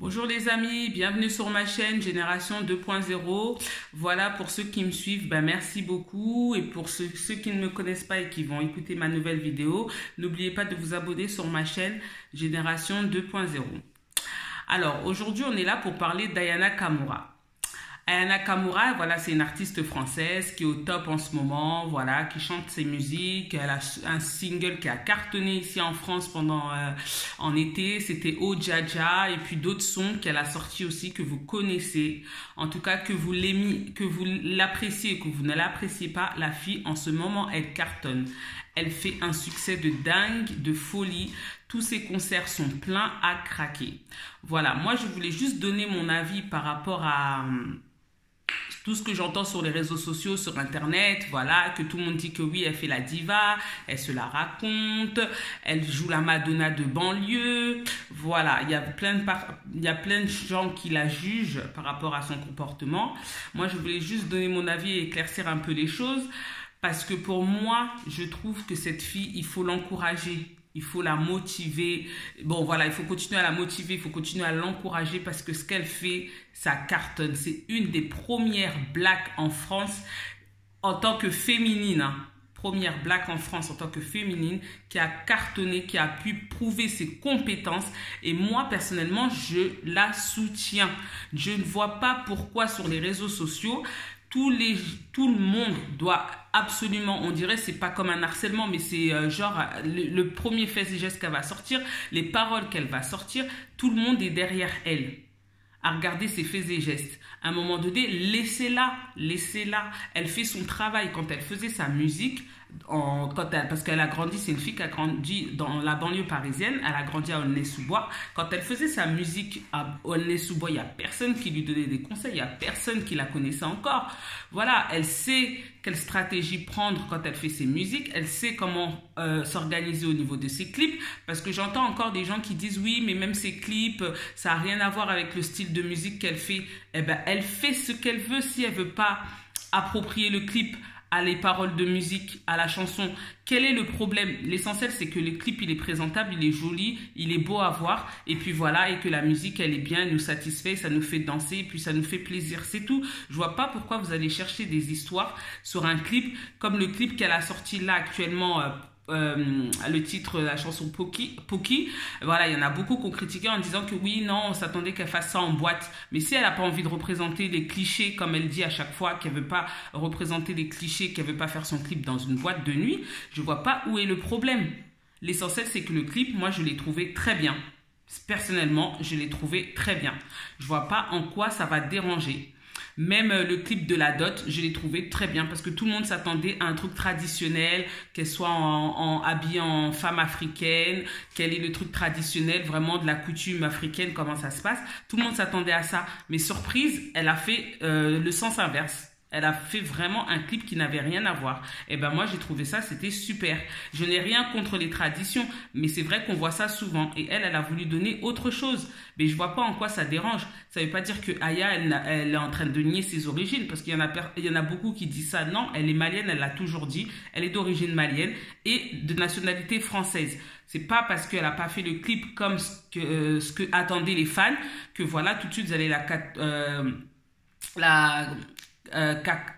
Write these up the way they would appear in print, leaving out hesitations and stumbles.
Bonjour les amis, bienvenue sur ma chaîne Génération 2.0. Voilà, pour ceux qui me suivent, merci beaucoup. Et pour ceux qui ne me connaissent pas et qui vont écouter ma nouvelle vidéo, n'oubliez pas de vous abonner sur ma chaîne Génération 2.0. Alors, aujourd'hui, on est là pour parler d'Ayana Kamura. Ayana Kamura, voilà, c'est une artiste française qui est au top en ce moment, voilà, qui chante ses musiques. Elle a un single qui a cartonné ici en France pendant en été, c'était Oh Dja, et puis d'autres sons qu'elle a sortis aussi que vous connaissez. En tout cas, que vous l'appréciez, que vous ne l'appréciez pas, la fille en ce moment elle cartonne. Elle fait un succès de dingue, de folie. Tous ses concerts sont pleins à craquer. Voilà, moi je voulais juste donner mon avis par rapport à tout ce que j'entends sur les réseaux sociaux, sur internet, voilà, que tout le monde dit que oui, elle fait la diva, elle se la raconte, elle joue la Madonna de banlieue, voilà, il y a plein de gens qui la jugent par rapport à son comportement. Moi, je voulais juste donner mon avis et éclaircir un peu les choses, parce que pour moi, je trouve que cette fille, il faut l'encourager. Il faut la motiver. Bon, voilà, il faut continuer à la motiver, il faut continuer à l'encourager parce que ce qu'elle fait, ça cartonne. C'est une des premières blacks en France en tant que féminine. Première black en France en tant que féminine qui a cartonné, qui a pu prouver ses compétences. Et moi, personnellement, je la soutiens. Je ne vois pas pourquoi sur les réseaux sociaux, tout le monde doit absolument, on dirait, c'est pas comme un harcèlement, mais c'est genre le premier fait et geste qu'elle va sortir, les paroles qu'elle va sortir, tout le monde est derrière elle à regarder ses faits et gestes. À un moment donné, laissez-la. Elle fait son travail. Quand elle faisait sa musique, parce qu'elle a grandi, c'est une fille qui a grandi dans la banlieue parisienne, elle a grandi à Aulnay-sous-Bois. Quand elle faisait sa musique à Aulnay-sous-Bois, il n'y a personne qui lui donnait des conseils, il n'y a personne qui la connaissait encore. Voilà, elle sait quelle stratégie prendre quand elle fait ses musiques, elle sait comment s'organiser au niveau de ses clips, parce que j'entends encore des gens qui disent oui, mais même ses clips, ça n'a rien à voir avec le style de musique qu'elle fait. Eh ben, elle fait ce qu'elle veut. Si elle veut pas approprier le clip à les paroles de musique, à la chanson, quel est le problème? L'essentiel, c'est que le clip, il est présentable, il est joli, il est beau à voir, et puis voilà, et que la musique, elle est bien, elle nous satisfait, ça nous fait danser, et puis ça nous fait plaisir, c'est tout. Je vois pas pourquoi vous allez chercher des histoires sur un clip, comme le clip qu'elle a sorti là actuellement, le titre de la chanson Poki. Voilà, il y en a beaucoup qui ont critiqué en disant que oui, non, on s'attendait qu'elle fasse ça en boîte. Mais si elle n'a pas envie de représenter les clichés, comme elle dit à chaque fois, qu'elle veut pas représenter les clichés, qu'elle veut pas faire son clip dans une boîte de nuit, je vois pas où est le problème. L'essentiel, c'est que le clip, moi, je l'ai trouvé très bien. Personnellement, je l'ai trouvé très bien. Je vois pas en quoi ça va déranger. Même le clip de la dot, je l'ai trouvé très bien parce que tout le monde s'attendait à un truc traditionnel, qu'elle soit habillée en femme africaine, quel est le truc traditionnel vraiment de la coutume africaine, comment ça se passe. Tout le monde s'attendait à ça. Mais surprise, elle a fait le sens inverse. Elle a fait vraiment un clip qui n'avait rien à voir. Et ben moi, j'ai trouvé ça, c'était super. Je n'ai rien contre les traditions, mais c'est vrai qu'on voit ça souvent. Et elle a voulu donner autre chose. Mais je vois pas en quoi ça dérange. Ça veut pas dire que Aya, elle est en train de nier ses origines, parce qu'il y en a beaucoup qui disent ça. Non, elle est malienne, elle l'a toujours dit. Elle est d'origine malienne et de nationalité française. C'est pas parce qu'elle a pas fait le clip comme ce que attendaient les fans que voilà, tout de suite, vous allez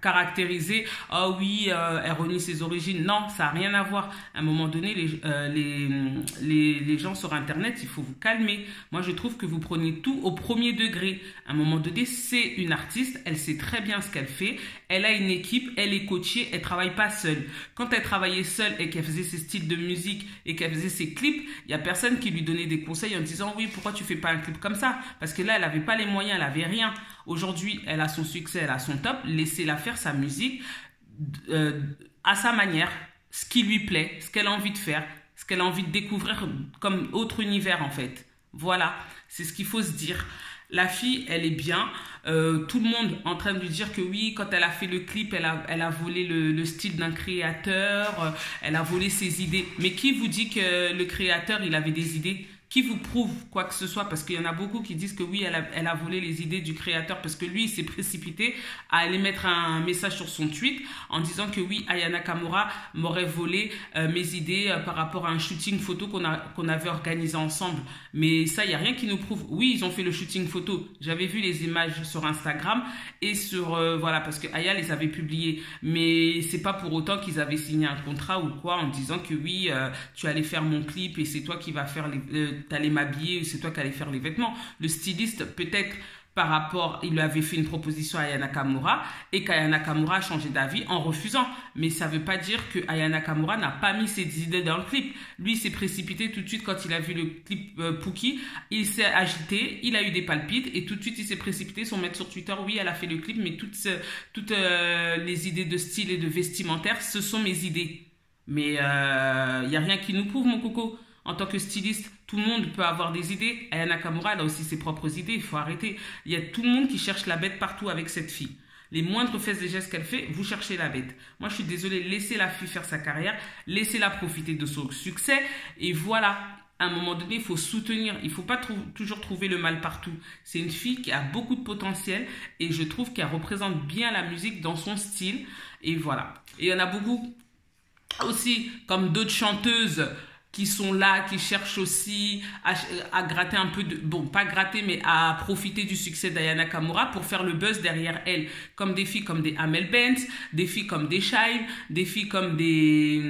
caractériser, oh oui, elle renie ses origines. Non, ça n'a rien à voir. À un moment donné, les gens sur Internet, il faut vous calmer. Moi, je trouve que vous prenez tout au premier degré. À un moment donné, c'est une artiste, elle sait très bien ce qu'elle fait, elle a une équipe, elle est coachée, elle travaille pas seule. Quand elle travaillait seule et qu'elle faisait ses styles de musique et qu'elle faisait ses clips, il y a personne qui lui donnait des conseils en disant oui, pourquoi tu fais pas un clip comme ça? Parce que là, elle avait pas les moyens, elle avait rien. Aujourd'hui, elle a son succès, elle a son top. Laissez-la faire sa musique à sa manière, ce qui lui plaît, ce qu'elle a envie de faire, ce qu'elle a envie de découvrir comme autre univers en fait. Voilà, c'est ce qu'il faut se dire. La fille, elle est bien. Tout le monde en train de lui dire que oui, quand elle a fait le clip, elle a volé le style d'un créateur, elle a volé ses idées. Mais qui vous dit que le créateur, il avait des idées? qui vous prouve quoi que ce soit, parce qu'il y en a beaucoup qui disent que oui, elle a volé les idées du créateur, parce que lui, il s'est précipité à aller mettre un message sur son tweet en disant que oui, Aya Nakamura m'aurait volé mes idées par rapport à un shooting photo qu'on avait organisé ensemble. Mais ça, il n'y a rien qui nous prouve. Oui, ils ont fait le shooting photo. J'avais vu les images sur Instagram et sur... voilà, parce que Aya les avait publiées. Mais c'est pas pour autant qu'ils avaient signé un contrat ou quoi en disant que oui, tu allais faire mon clip et c'est toi qui vas faire t'allais m'habiller, c'est toi qui allais faire les vêtements. Le styliste, peut-être par rapport, il lui avait fait une proposition à Aya Nakamura et qu'Aya Nakamura a changé d'avis en refusant. Mais ça ne veut pas dire que Aya Nakamura n'a pas mis ses idées dans le clip. Lui, il s'est précipité tout de suite quand il a vu le clip Pookie. Il s'est agité, il a eu des palpites et tout de suite, il s'est précipité sur mettre sur Twitter. Oui, elle a fait le clip, mais toutes les idées de style et de vestimentaire, ce sont mes idées. Mais il n'y a rien qui nous prouve, mon coco. En tant que styliste, tout le monde peut avoir des idées. Aya Nakamura, elle a aussi ses propres idées, il faut arrêter. Il y a tout le monde qui cherche la bête partout avec cette fille. Les moindres faits et gestes qu'elle fait, vous cherchez la bête. Moi, je suis désolée, laissez la fille faire sa carrière, laissez-la profiter de son succès. Et voilà, à un moment donné, il faut soutenir. Il ne faut pas toujours trouver le mal partout. C'est une fille qui a beaucoup de potentiel et je trouve qu'elle représente bien la musique dans son style. Et voilà. Et il y en a beaucoup aussi, comme d'autres chanteuses qui sont là, qui cherchent aussi à gratter un peu de... Bon, pas gratter, mais à profiter du succès d'Aya Nakamura pour faire le buzz derrière elle. Comme des filles comme des Amel Bent, des filles comme des Shine, des filles comme des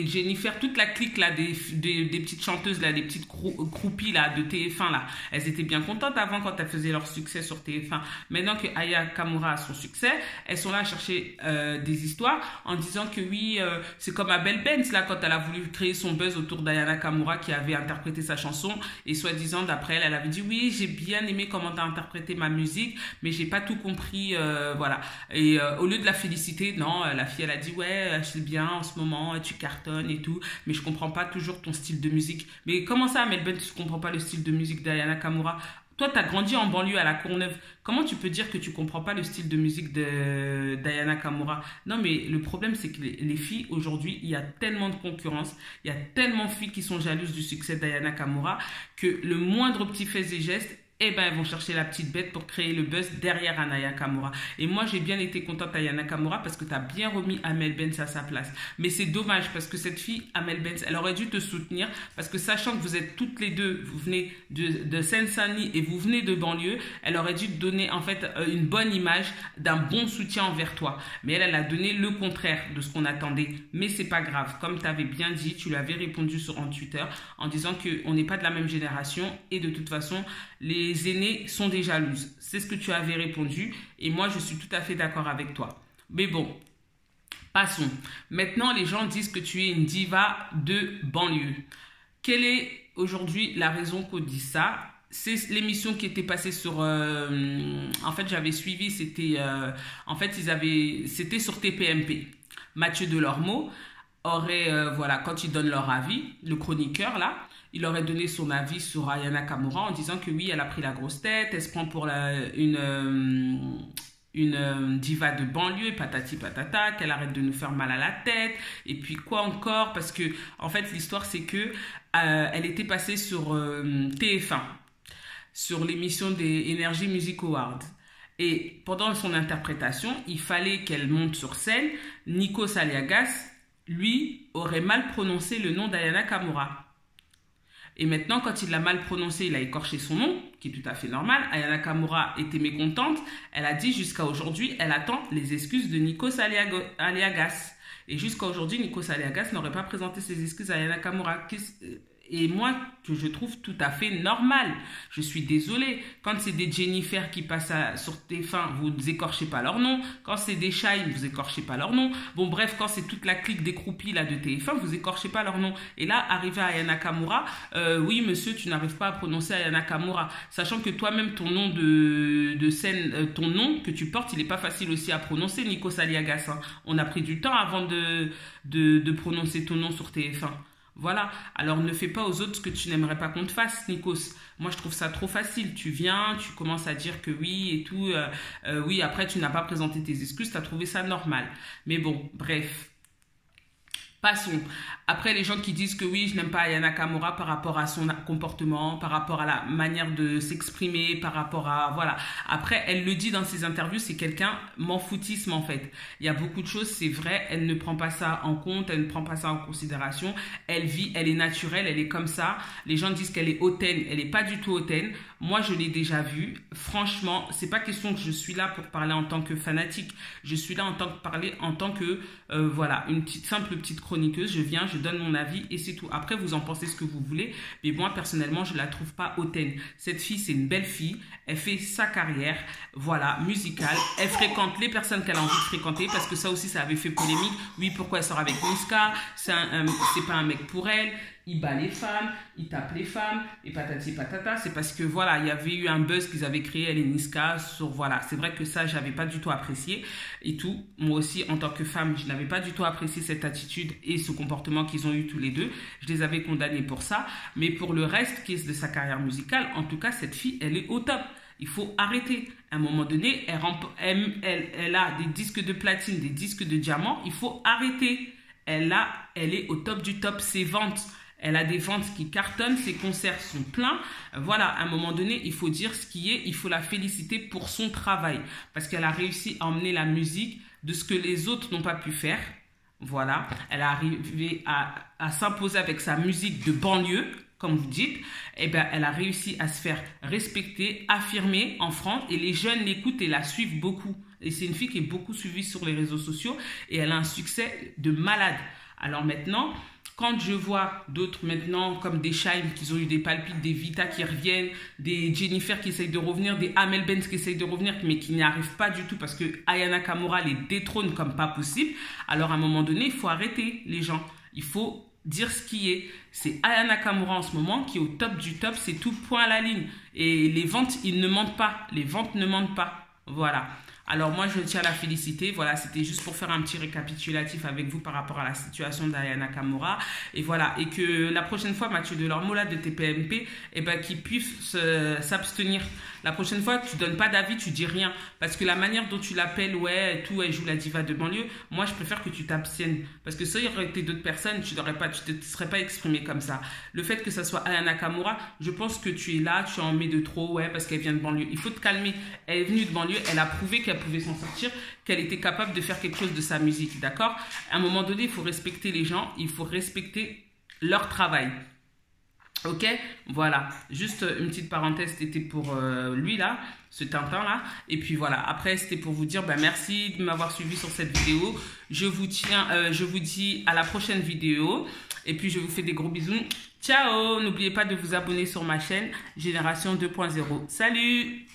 Jennifer, toute la clique là, des petites chanteuses là, des petites groupies là, de TF1 là. Elles étaient bien contentes avant quand elles faisaient leur succès sur TF1. Maintenant que Aya Nakamura a son succès, elles sont là à chercher des histoires en disant que oui, c'est comme Amel Bent là, quand elle a voulu créer son buzz autour d'Aya Nakamura qui avait interprété sa chanson et soi-disant d'après elle avait dit oui, j'ai bien aimé comment tu as interprété ma musique mais j'ai pas tout compris, voilà. Et au lieu de la féliciter, non, la fille elle a dit ouais, je sais bien en ce moment tu cartonnes et tout, mais je comprends pas toujours ton style de musique. Mais comment ça, Amel Bent, tu comprends pas le style de musique d'Aya Nakamura? Toi, tu as grandi en banlieue à la Courneuve. Comment tu peux dire que tu comprends pas le style de musique d'Aya Nakamura? Non, mais le problème, c'est que les filles, aujourd'hui, il y a tellement de concurrence, il y a tellement de filles qui sont jalouses du succès d'Aya Nakamura que le moindre petit fait et geste, eh ben, elles vont chercher la petite bête pour créer le buzz derrière Aya Nakamura. Et moi, j'ai bien été contente d'Aya Nakamura parce que tu as bien remis Amel Bent à sa place. Mais c'est dommage parce que cette fille, Amel Bent, elle aurait dû te soutenir parce que sachant que vous êtes toutes les deux, vous venez de Seine-Saint-Denis et vous venez de banlieue, elle aurait dû te donner en fait une bonne image d'un bon soutien envers toi. Mais elle a donné le contraire de ce qu'on attendait. Mais c'est pas grave. Comme tu avais bien dit, tu lui avais répondu en Twitter en disant qu'on n'est pas de la même génération et de toute façon, les aînés sont des jalouses. C'est ce que tu avais répondu et moi je suis tout à fait d'accord avec toi. Mais bon, passons. Maintenant les gens disent que tu es une diva de banlieue. Quelle est aujourd'hui la raison qu'on dit ça? C'est l'émission qui était passée sur... en fait j'avais suivi, c'était... en fait c'était sur TPMP. Mathieu Delormeau aurait... voilà, quand ils donnent leur avis, le chroniqueur là, il aurait donné son avis sur Aya Nakamura en disant que oui, elle a pris la grosse tête, elle se prend pour une diva de banlieue, patati patata, qu'elle arrête de nous faire mal à la tête, et puis quoi encore, parce que en fait l'histoire c'est que elle était passée sur TF1, sur l'émission des Energy Music Awards. Et pendant son interprétation, il fallait qu'elle monte sur scène. Nikos Aliagas, lui, aurait mal prononcé le nom d'Aya Nakamura. Et maintenant, quand il l'a mal prononcé, il a écorché son nom, qui est tout à fait normal. Aya Nakamura était mécontente. Elle a dit jusqu'à aujourd'hui, elle attend les excuses de Nikos Aliagas. Et jusqu'à aujourd'hui, Nikos Aliagas n'aurait pas présenté ses excuses à Aya Nakamura. Et moi, que je trouve tout à fait normal. Je suis désolée. Quand c'est des Jennifer qui passent sur TF1, vous écorchez pas leur nom. Quand c'est des Shine, vous écorchez pas leur nom. Bon, bref, quand c'est toute la clique des croupies là, de TF1, vous écorchez pas leur nom. Et là, arrivé à Aya Nakamura, oui, monsieur, tu n'arrives pas à prononcer Aya Nakamura. Sachant que toi-même, ton nom de scène, ton nom que tu portes, il n'est pas facile aussi à prononcer, Nikos Aliagas. Hein. On a pris du temps avant de prononcer ton nom sur TF1. Voilà, alors ne fais pas aux autres ce que tu n'aimerais pas qu'on te fasse, Nikos. Moi, je trouve ça trop facile. Tu viens, tu commences à dire que oui et tout. Oui, après, tu n'as pas présenté tes excuses, tu as trouvé ça normal. Mais bon, bref. Passons. Après, les gens qui disent que oui, je n'aime pas Aya Nakamura par rapport à son comportement, par rapport à la manière de s'exprimer, par rapport à... Voilà. Après, elle le dit dans ses interviews, c'est quelqu'un m'en foutisme en fait. Il y a beaucoup de choses, c'est vrai, elle ne prend pas ça en compte, elle ne prend pas ça en considération. Elle vit, elle est naturelle, elle est comme ça. Les gens disent qu'elle est hautaine, elle n'est pas du tout hautaine. Moi, je l'ai déjà vue. Franchement, c'est pas question que je suis là pour parler en tant que fanatique. Je suis là en tant que voilà, une simple petite chroniqueuse. Je viens, je donne mon avis et c'est tout. Après, vous en pensez ce que vous voulez. Mais moi, personnellement, je la trouve pas hautaine. Cette fille, c'est une belle fille. Elle fait sa carrière, voilà, musicale. Elle fréquente les personnes qu'elle a envie de fréquenter parce que ça aussi, ça avait fait polémique. Oui, pourquoi elle sort avec Niska? C'est pas un mec pour elle. Il bat les femmes, il tape les femmes, et patati patata. C'est parce que voilà, il y avait eu un buzz qu'ils avaient créé, elle et Niska, sur voilà. C'est vrai que ça, j'avais pas du tout apprécié et tout. Moi aussi, en tant que femme, je n'avais pas du tout apprécié cette attitude et ce comportement qu'ils ont eu tous les deux. Je les avais condamnés pour ça. Mais pour le reste, qui est de sa carrière musicale, en tout cas, cette fille, elle est au top. Il faut arrêter. À un moment donné, elle a des disques de platine, des disques de diamant. Il faut arrêter. Elle est au top du top. Ses ventes. Elle a des ventes qui cartonnent, ses concerts sont pleins. Voilà, à un moment donné, il faut dire ce qui est, il faut la féliciter pour son travail. Parce qu'elle a réussi à emmener la musique de ce que les autres n'ont pas pu faire. Voilà, elle a arrivé à s'imposer avec sa musique de banlieue, comme vous dites. Eh bien, elle a réussi à se faire respecter, affirmer en France. Et les jeunes l'écoutent et la suivent beaucoup. Et c'est une fille qui est beaucoup suivie sur les réseaux sociaux. Et elle a un succès de malade. Alors maintenant... Quand je vois d'autres maintenant, comme des Shine qui ont eu des palpites, des Vita qui reviennent, des Jennifer qui essayent de revenir, des Amel Benz qui essayent de revenir, mais qui n'y arrivent pas du tout parce que Aya Nakamura les détrône comme pas possible, alors à un moment donné, il faut arrêter les gens. Il faut dire ce qui est. C'est Aya Nakamura en ce moment qui est au top du top, c'est tout point à la ligne. Et les ventes, ils ne mentent pas. Les ventes ne mentent pas. Voilà. Alors moi, je tiens à la féliciter. Voilà, c'était juste pour faire un petit récapitulatif avec vous par rapport à la situation d'Aya Nakamura. Et voilà, et que la prochaine fois, Mathieu Delormeau, de TPMP, qu'il puisse s'abstenir. La prochaine fois, tu donnes pas d'avis, tu dis rien. Parce que la manière dont tu l'appelles, ouais, tout, elle joue la diva de banlieue, moi, je préfère que tu t'abstiennes. Parce que ça, il y aurait été d'autres personnes, tu ne te serais pas exprimé comme ça. Le fait que ça soit Aya Nakamura, je pense que tu es là, tu en mets de trop, ouais, parce qu'elle vient de banlieue. Il faut te calmer. Elle est venue de banlieue, elle a prouvé qu'elle pouvait s'en sortir, qu'elle était capable de faire quelque chose de sa musique, d'accord? À un moment donné, il faut respecter les gens, il faut respecter leur travail. Ok, voilà, juste une petite parenthèse, c'était pour lui là, ce Tintin là, et puis voilà, après c'était pour vous dire merci de m'avoir suivi sur cette vidéo, je vous dis à la prochaine vidéo, et puis je vous fais des gros bisous, ciao, n'oubliez pas de vous abonner sur ma chaîne Génération 2.0, salut.